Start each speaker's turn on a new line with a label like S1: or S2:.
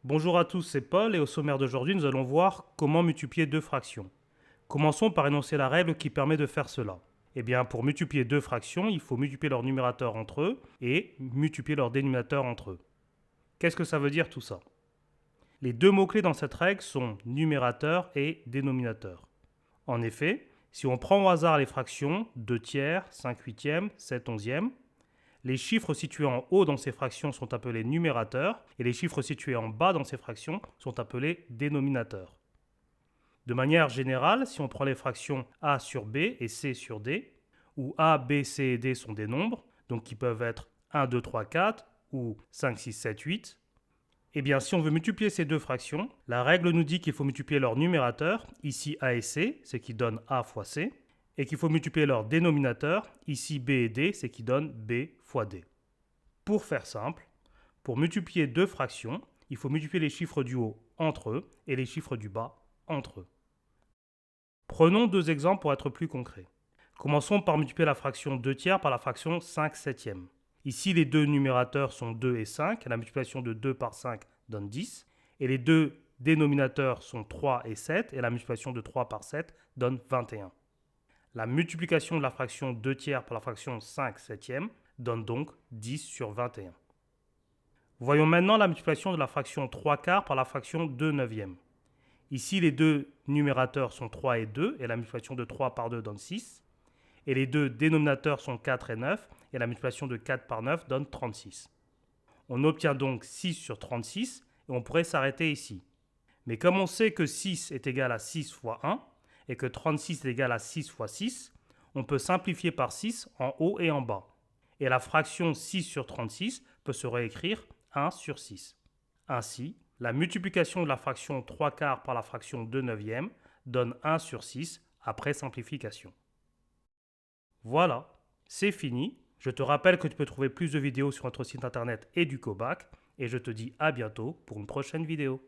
S1: Bonjour à tous, c'est Paul et au sommaire d'aujourd'hui, nous allons voir comment multiplier deux fractions. Commençons par énoncer la règle qui permet de faire cela. Eh bien, pour multiplier deux fractions, il faut multiplier leurs numérateurs entre eux et multiplier leurs dénominateurs entre eux. Qu'est-ce que ça veut dire tout ça? Les deux mots-clés dans cette règle sont numérateur et dénominateur. En effet, si on prend au hasard les fractions 2 tiers, 5 huitièmes, 7 onzièmes, les chiffres situés en haut dans ces fractions sont appelés numérateurs et les chiffres situés en bas dans ces fractions sont appelés dénominateurs. De manière générale, si on prend les fractions a sur b et c sur d, où a, b, c et d sont des nombres, donc qui peuvent être 1, 2, 3, 4 ou 5, 6, 7, 8, eh bien si on veut multiplier ces deux fractions, la règle nous dit qu'il faut multiplier leurs numérateurs, ici a et c, ce qui donne a fois c, et qu'il faut multiplier leur dénominateur, ici b et d, ce qui donne b fois d. Pour faire simple, pour multiplier deux fractions, il faut multiplier les chiffres du haut entre eux et les chiffres du bas entre eux. Prenons deux exemples pour être plus concrets. Commençons par multiplier la fraction 2 tiers par la fraction 5 septièmes. Ici, les deux numérateurs sont 2 et 5, et la multiplication de 2 par 5 donne 10, et les deux dénominateurs sont 3 et 7, et la multiplication de 3 par 7 donne 21. La multiplication de la fraction 2 tiers par la fraction 5 septièmes donne donc 10 sur 21. Voyons maintenant la multiplication de la fraction 3 quarts par la fraction 2 neuvièmes. Ici, les deux numérateurs sont 3 et 2, et la multiplication de 3 par 2 donne 6. Et les deux dénominateurs sont 4 et 9, et la multiplication de 4 par 9 donne 36. On obtient donc 6 sur 36, et on pourrait s'arrêter ici. Mais comme on sait que 6 est égal à 6 fois 1, et que 36 est égal à 6 fois 6, on peut simplifier par 6 en haut et en bas. Et la fraction 6 sur 36 peut se réécrire 1 sur 6. Ainsi, la multiplication de la fraction 3 quarts par la fraction 2 neuvièmes donne 1 sur 6 après simplification. Voilà, c'est fini. Je te rappelle que tu peux trouver plus de vidéos sur notre site internet EducoBac et je te dis à bientôt pour une prochaine vidéo.